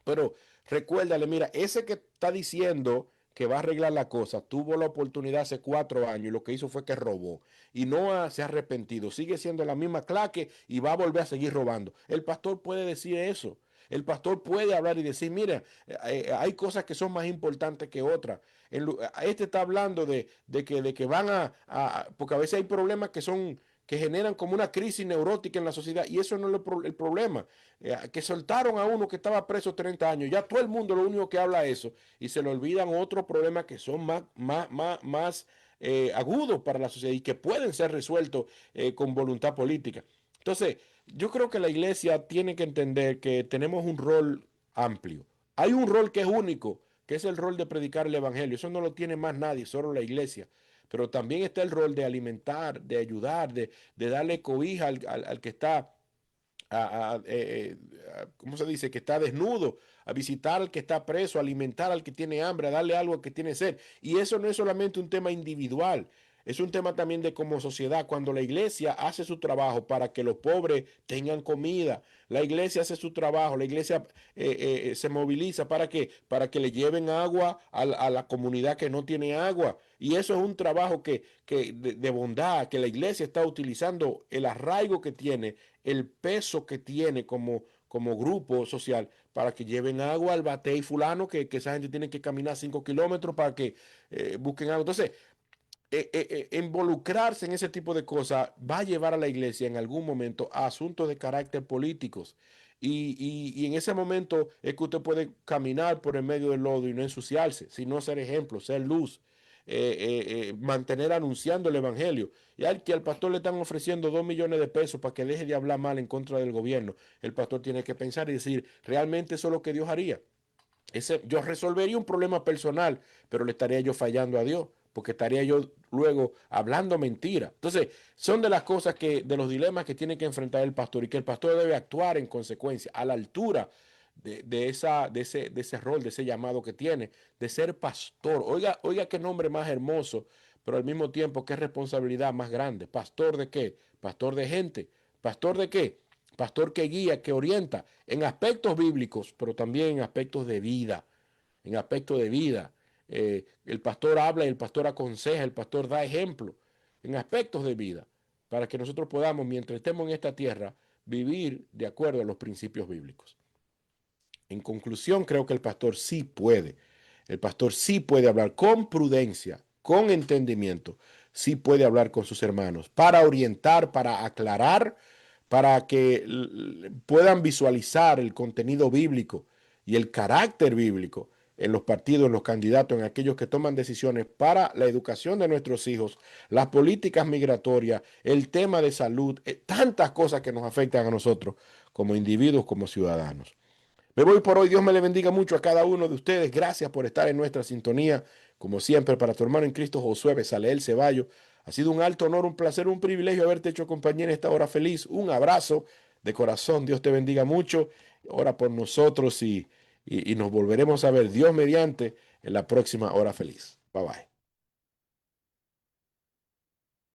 A: Pero recuérdale, mira, ese que está diciendo que va a arreglar la cosa, tuvo la oportunidad hace 4 años y lo que hizo fue que robó. Y no se ha arrepentido, sigue siendo la misma claque y va a volver a seguir robando. El pastor puede decir eso. El pastor puede hablar y decir, mira, hay cosas que son más importantes que otras. Este está hablando de que van porque a veces hay problemas que generan como una crisis neurótica en la sociedad y eso no es el problema. Que soltaron a uno que estaba preso 30 años, ya todo el mundo lo único que habla es eso y se le olvidan otros problemas que son más agudos para la sociedad y que pueden ser resueltos con voluntad política. Entonces, yo creo que la iglesia tiene que entender que tenemos un rol amplio. Hay un rol que es único, que es el rol de predicar el evangelio. Eso no lo tiene más nadie, solo la iglesia. Pero también está el rol de alimentar, de ayudar, de darle cobija al que está, ¿cómo se dice? Que está desnudo, a visitar al que está preso, a alimentar al que tiene hambre, a darle algo al que tiene sed. Y eso no es solamente un tema individual, es un tema también de como sociedad. Cuando la iglesia hace su trabajo para que los pobres tengan comida, la iglesia hace su trabajo, la iglesia se moviliza para que le lleven agua a la comunidad que no tiene agua. Y eso es un trabajo de bondad, que la iglesia está utilizando el arraigo que tiene, el peso que tiene como grupo social para que lleven agua al batey fulano, que esa gente tiene que caminar 5 kilómetros para que busquen agua. Entonces, involucrarse en ese tipo de cosas va a llevar a la iglesia en algún momento a asuntos de carácter políticos. Y en ese momento es que usted puede caminar por el medio del lodo y no ensuciarse, sino ser ejemplo, ser luz, mantener anunciando el evangelio. Y al que al pastor le están ofreciendo 2 millones de pesos para que deje de hablar mal en contra del gobierno, el pastor tiene que pensar y decir, ¿realmente eso es lo que Dios haría? Yo resolvería un problema personal, pero le estaría yo fallando a Dios, porque estaría yo luego hablando mentira. Entonces, son de las cosas de los dilemas que tiene que enfrentar el pastor y que el pastor debe actuar en consecuencia, a la altura de ese rol, de ese llamado que tiene, de ser pastor. Oiga qué nombre más hermoso, pero al mismo tiempo qué responsabilidad más grande. ¿Pastor de qué? Pastor de gente. ¿Pastor de qué? Pastor que guía, que orienta en aspectos bíblicos, pero también en aspectos de vida. En aspectos de vida. El pastor habla y el pastor aconseja, el pastor da ejemplo en aspectos de vida, para que nosotros podamos, mientras estemos en esta tierra, vivir de acuerdo a los principios bíblicos. En conclusión, creo que el pastor sí puede. El pastor sí puede hablar con prudencia, con entendimiento, sí puede hablar con sus hermanos para orientar, para aclarar, para que puedan visualizar el contenido bíblico y el carácter bíblico en los partidos, en los candidatos, en aquellos que toman decisiones para la educación de nuestros hijos, las políticas migratorias, el tema de salud, tantas cosas que nos afectan a nosotros como individuos, como ciudadanos. Me voy por hoy. Dios me le bendiga mucho a cada uno de ustedes. Gracias por estar en nuestra sintonía. Como siempre, para tu hermano en Cristo, Josué Bezaleel Ceballos. Ha sido un alto honor, un placer, un privilegio haberte hecho compañía en esta hora feliz. Un abrazo de corazón. Dios te bendiga mucho. Ora por nosotros y nos volveremos a ver, Dios mediante, en la próxima hora feliz. Bye bye.